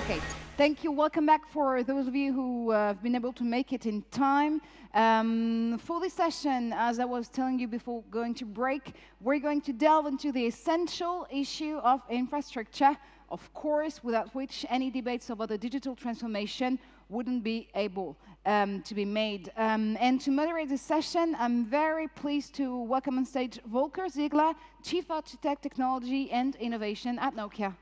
Okay, thank you. Welcome back for those of you who have been able to make it in time. For this session, as I was telling you before going to break, we're going to delve into the essential issue of infrastructure, of course, without which any debates about the digital transformation wouldn't be able to be made. And to moderate this session, I'm very pleased to welcome on stage Volker ZIEGLER, Chief Architect Technology and Innovation at Nokia.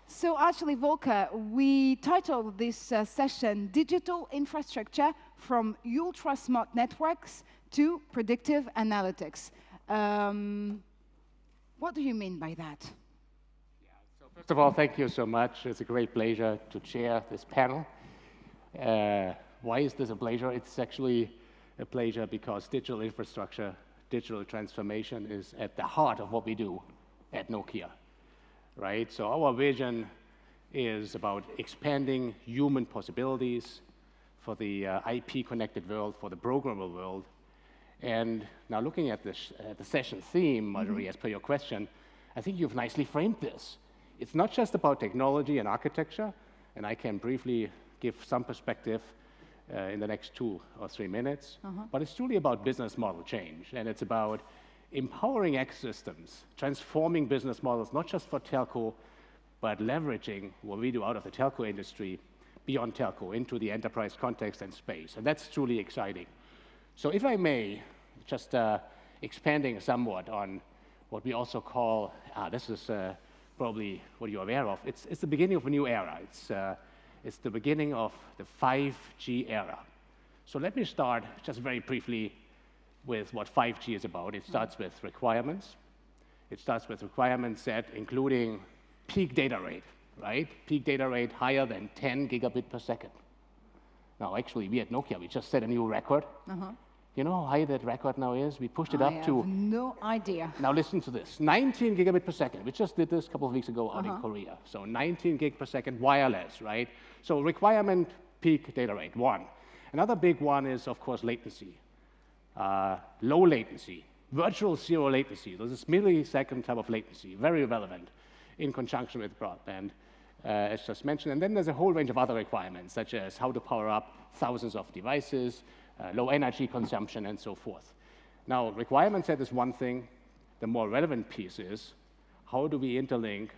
So actually, Volker, we titled this session Digital Infrastructure from Ultra-Smart Networks to Predictive Analytics. What do you mean by that? Yeah, so first of all, thank you so much. It's a great pleasure to chair this panel. Why is this a pleasure? It's actually a pleasure because digital infrastructure, digital transformation is at the heart of what we do at Nokia. Right? So our vision is about expanding human possibilities for the IP-connected world, for the programmable world. And now looking at the session theme, Marjorie, as per your question, I think you've nicely framed this. It's not just about technology and architecture, and I can briefly give some perspective in the next 2 or 3 minutes, but it's truly about business model change, and it's about empowering ecosystems, transforming business models, not just for telco, but leveraging what we do out of the telco industry beyond telco into the enterprise context and space. And that's truly exciting. So if I may, just expanding somewhat on what we also call, this is probably what you're aware of, it's the beginning of a new era. It's the beginning of the 5G era. So let me start just very briefly with what 5G is about. It starts with requirements. It starts with requirement set, including peak data rate, right? Peak data rate higher than 10 gigabit per second. Now, actually, we at Nokia, we just set a new record. You know how high that record now is? We pushed it up to... I have no idea. Now listen to this, 19 gigabit per second. We just did this a couple of weeks ago out in Korea. So 19 gig per second wireless, right? So requirement peak data rate, one. Another big one is, of course, latency. Low latency, virtual zero latency. So this is millisecond type of latency, very relevant in conjunction with broadband, as just mentioned. And then there's a whole range of other requirements, such as how to power up thousands of devices, low energy consumption, and so forth. Now, requirement set is one thing. The more relevant piece is, how do we interlink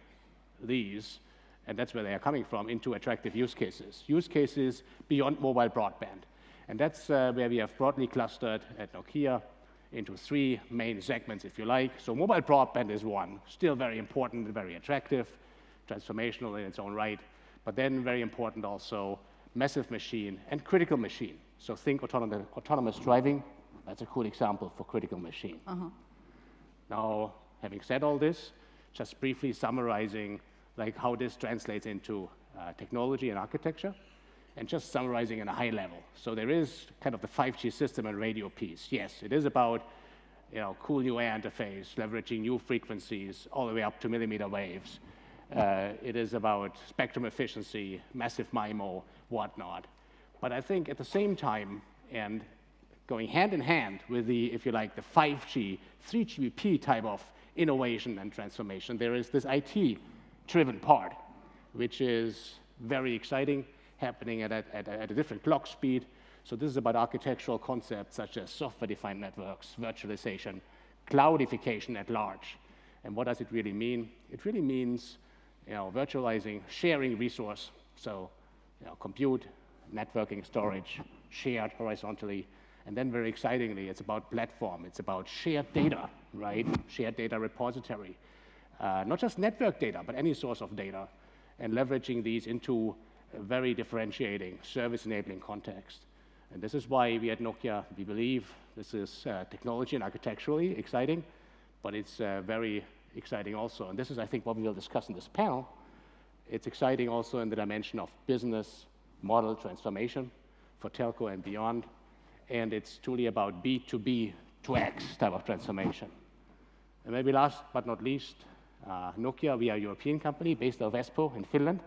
these, and that's where they are coming from, into attractive use cases beyond mobile broadband. And that's where we have broadly clustered at Nokia into 3 main segments, if you like. So mobile broadband is one, still very important and very attractive, transformational in its own right, but then very important also, massive machine and critical machine. So think autonomous driving, that's a cool example for critical machine. Now, having said all this, just briefly summarizing like how this translates into technology and architecture. And just summarizing in a high level. So there is kind of the 5G system and radio piece. Yes, it is about cool new air interface, leveraging new frequencies all the way up to millimeter waves. It is about spectrum efficiency, massive MIMO, whatnot. But I think at the same time, and going hand in hand with the, if you like, the 5G, 3GPP type of innovation and transformation, there is this IT-driven part, which is very exciting, happening at a different clock speed. So this is about architectural concepts such as software-defined networks, virtualization, cloudification at large. And what does it really mean? It really means virtualizing, sharing resource. So compute, networking, storage, shared horizontally. And then very excitingly, it's about platform. It's about shared data, right? Shared data repository. Not just network data, but any source of data. And leveraging these into a very differentiating, service-enabling context. And this is why we at Nokia, we believe this is technology and architecturally exciting, but it's very exciting also. And this is, I think, what we will discuss in this panel. It's exciting also in the dimension of business model transformation for telco and beyond. And it's truly about B2B to X type of transformation. And maybe last but not least, Nokia, we are a European company based out of Espoo in Finland.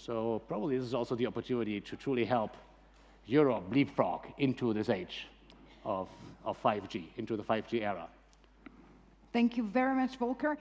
So probably this is also the opportunity to truly help Europe leapfrog into this age of 5G, into the 5G era. Thank you very much, Volker.